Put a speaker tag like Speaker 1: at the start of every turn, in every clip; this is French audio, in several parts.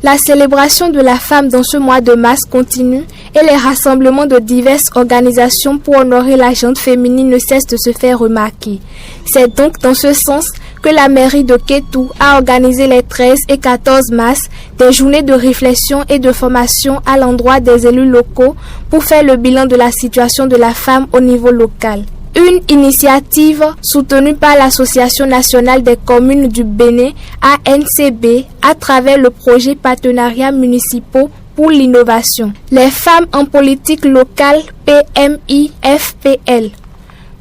Speaker 1: La célébration de la femme dans ce mois de mars continue et les rassemblements de diverses organisations pour honorer la gente féminine ne cessent de se faire remarquer. C'est donc dans ce sens que la mairie de Kétou a organisé les 13 et 14 mars des journées de réflexion et de formation à l'endroit des élus locaux pour faire le bilan de la situation de la femme au niveau local. Une initiative soutenue par l'Association nationale des communes du Bénin, ANCB, à travers le projet Partenariats municipaux pour l'innovation. Les femmes en politique locale, PMI-FPL.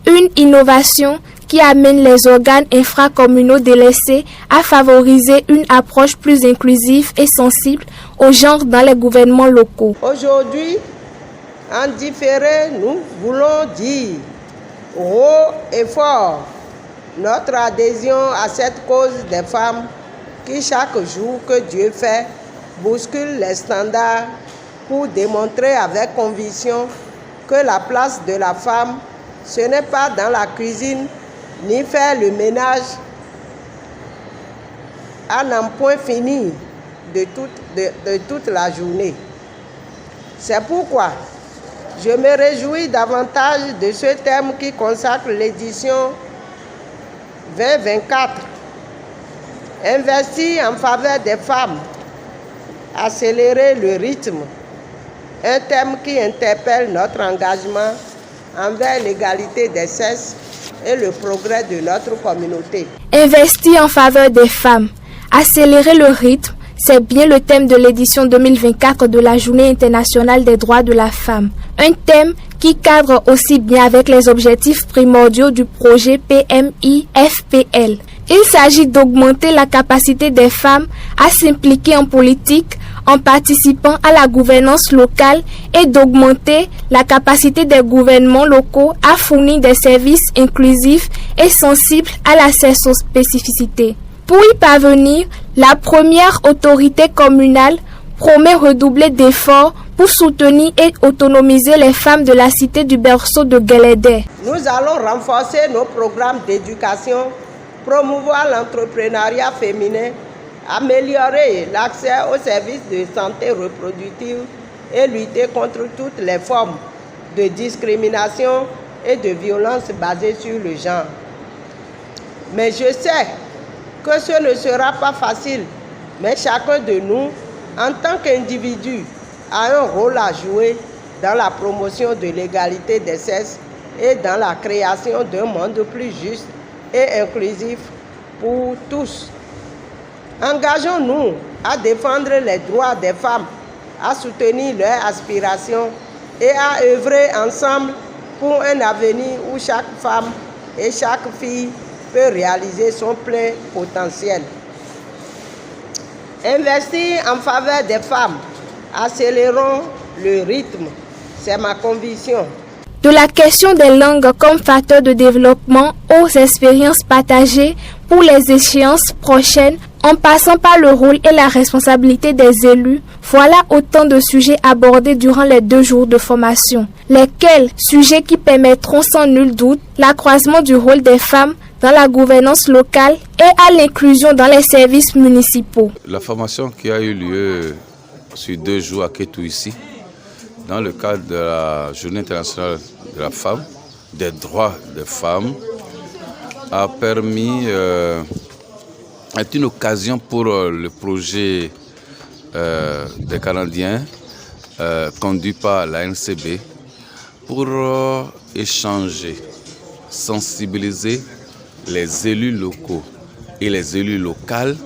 Speaker 1: Une innovation qui amène les organes infracommunaux délaissés à favoriser une approche plus inclusive et sensible au genre dans les gouvernements locaux.
Speaker 2: Aujourd'hui, en différé, nous voulons dire haut et fort notre adhésion à cette cause des femmes qui, chaque jour que Dieu fait, bouscule les standards pour démontrer avec conviction que la place de la femme, ce n'est pas dans la cuisine ni faire le ménage à n'en point fini de toute la journée. C'est pourquoi je me réjouis davantage de ce thème qui consacre l'édition 2024. Investir en faveur des femmes, accélérer le rythme, un thème qui interpelle notre engagement envers l'égalité des sexes et le progrès de notre communauté.
Speaker 1: Investir en faveur des femmes, accélérer le rythme, c'est bien le thème de l'édition 2024 de la Journée internationale des droits de la femme. Un thème qui cadre aussi bien avec les objectifs primordiaux du projet PMI-FPL. Il s'agit d'augmenter la capacité des femmes à s'impliquer en politique en participant à la gouvernance locale et d'augmenter la capacité des gouvernements locaux à fournir des services inclusifs et sensibles à la spécificité. Pour y parvenir, la première autorité communale promet redoubler d'efforts pour soutenir et autonomiser les femmes de la cité du berceau de Guélédé.
Speaker 2: Nous allons renforcer nos programmes d'éducation, promouvoir l'entrepreneuriat féminin, améliorer l'accès aux services de santé reproductive et lutter contre toutes les formes de discrimination et de violence basées sur le genre. Mais je sais que ce ne sera pas facile, mais chacun de nous, en tant qu'individu, a un rôle à jouer dans la promotion de l'égalité des sexes et dans la création d'un monde plus juste et inclusif pour tous. Engageons-nous à défendre les droits des femmes, à soutenir leurs aspirations et à œuvrer ensemble pour un avenir où chaque femme et chaque fille peut réaliser son plein potentiel. Investir en faveur des femmes, accélérons le rythme, c'est ma conviction.
Speaker 1: De la question des langues comme facteur de développement aux expériences partagées pour les échéances prochaines, en passant par le rôle et la responsabilité des élus, voilà autant de sujets abordés durant les 2 jours de formation. Lesquels sujets qui permettront sans nul doute l'accroissement du rôle des femmes dans la gouvernance locale et à l'inclusion dans les services municipaux.
Speaker 3: La formation qui a eu lieu sur 2 jours à Kétou ici, dans le cadre de la Journée internationale de la femme, des droits des femmes, a permis, est une occasion pour le projet des Canadiens conduit par la NCB pour échanger, sensibiliser les élus locaux et les élus locales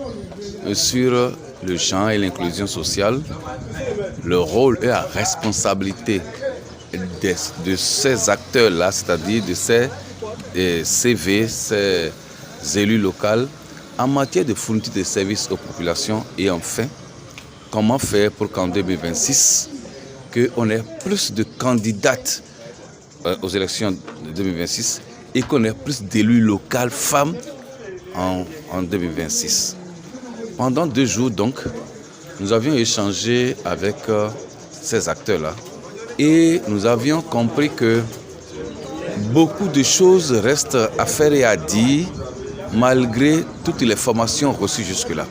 Speaker 3: sur le genre et l'inclusion sociale, le rôle et la responsabilité de ces acteurs-là, c'est-à-dire de ces CV, ces élus locaux, en matière de fourniture de services aux populations et enfin, comment faire pour qu'en 2026, qu'on ait plus de candidates aux élections de 2026 et qu'on ait plus d'élus locaux femmes en 2026. Pendant 2 jours donc, nous avions échangé avec ces acteurs-là et nous avions compris que beaucoup de choses restent à faire et à dire malgré toutes les formations reçues jusque-là.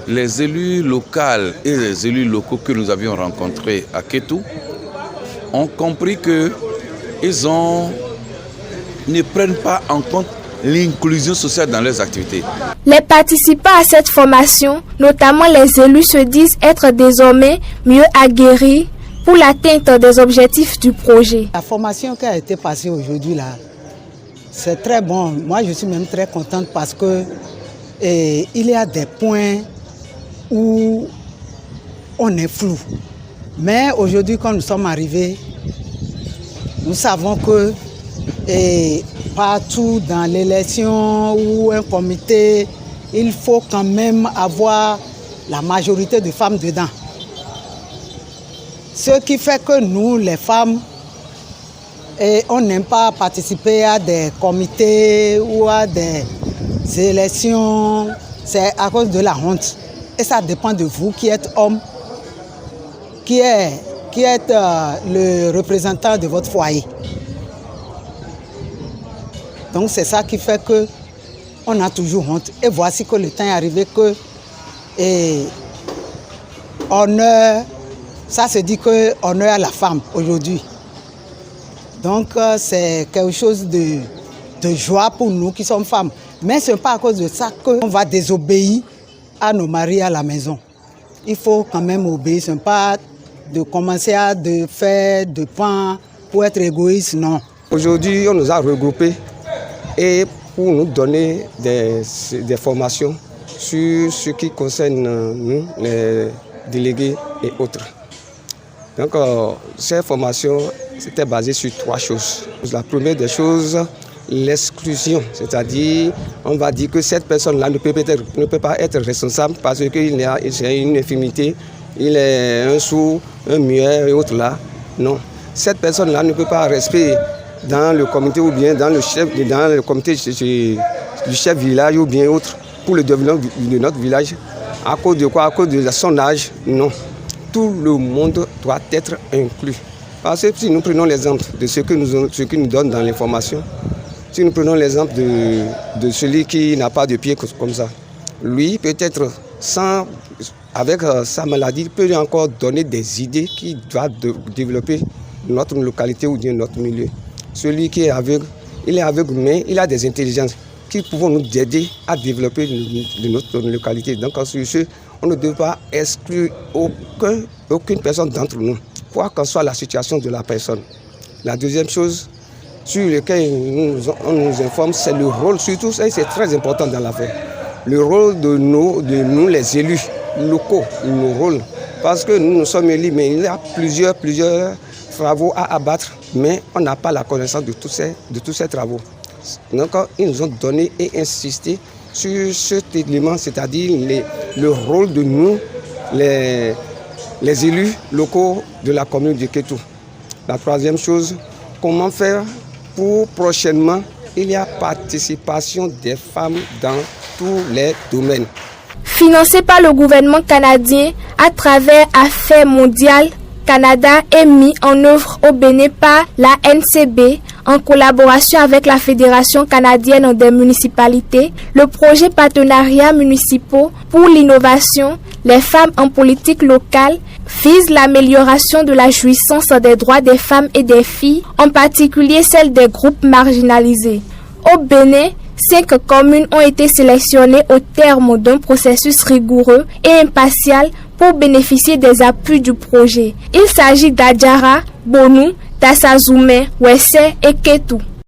Speaker 3: les élus locaux et les élus locaux que nous avions rencontrés à Kétou ont compris qu'ils ne prennent pas en compte l'inclusion sociale dans leurs activités.
Speaker 1: Les participants à cette formation, notamment les élus, se disent être désormais mieux aguerris pour l'atteinte des objectifs du projet.
Speaker 4: La formation qui a été passée aujourd'hui là, c'est très bon. Moi, je suis même très contente parce que il y a des points où on est flou. Mais aujourd'hui, quand nous sommes arrivés, nous savons que partout dans l'élection ou un comité, il faut quand même avoir la majorité de femmes dedans. Ce qui fait que nous, les femmes, on n'aime pas participer à des comités ou à des élections. C'est à cause de la honte. Et ça dépend de vous qui êtes homme, qui êtes le représentant de votre foyer. Donc c'est ça qui fait qu'on a toujours honte. Et voici que le temps est arrivé que honneur, ça se dit que honneur à la femme aujourd'hui. Donc c'est quelque chose de joie pour nous qui sommes femmes. Mais ce n'est pas à cause de ça qu'on va désobéir à nos maris à la maison. Il faut quand même obéir. Ce n'est pas de commencer à faire de pain pour être égoïste, non.
Speaker 5: Aujourd'hui, on nous a regroupés et pour nous donner des formations sur ce qui concerne nous, les délégués et autres. Donc, ces formations, c'était basé sur 3 choses. La première des choses, l'exclusion, c'est-à-dire, on va dire que cette personne-là ne peut pas être responsable parce qu'il a une infirmité, il est un sourd, un muet et autres là. Non, cette personne-là ne peut pas rester dans le comité ou bien dans le comité du chef village ou bien autre pour le développement de notre village. À cause de quoi? À cause de son âge? Non. Tout le monde doit être inclus. Parce que si nous prenons l'exemple de ce que nous donne dans l'information, si nous prenons l'exemple de celui qui n'a pas de pied comme ça, lui peut-être avec sa maladie, il peut encore donner des idées qui doivent développer notre localité ou bien notre milieu. Celui qui est aveugle, il est aveugle mais il a des intelligences qui pourront nous aider à développer notre localité. Donc sur ce, on ne doit pas exclure aucune personne d'entre nous, quoi qu'en soit la situation de la personne. La deuxième chose sur laquelle on nous informe, c'est le rôle, surtout, et c'est très important dans l'affaire, le rôle de nous les élus locaux, nos rôles. Parce que nous sommes élus, mais il y a plusieurs travaux à abattre, mais on n'a pas la connaissance de tous ces travaux. Donc, ils nous ont donné et insisté sur cet élément, c'est-à-dire le rôle de nous, les élus locaux de la commune de Kétou. La troisième chose, comment faire pour prochainement, il y a participation des femmes dans tous les domaines.
Speaker 1: Financé par le gouvernement canadien à travers Affaires mondiales Canada est mis en œuvre au Bénin par la NCB en collaboration avec la Fédération canadienne des municipalités, le projet Partenariats municipaux pour l'innovation, les femmes en politique locale vise l'amélioration de la jouissance des droits des femmes et des filles, en particulier celles des groupes marginalisés. Au Bénin, 5 communes ont été sélectionnées au terme d'un processus rigoureux et impartial pour bénéficier des appuis du projet. Il s'agit d'Adjara, Bonou, Tassazoumé, Wessé et Kétou.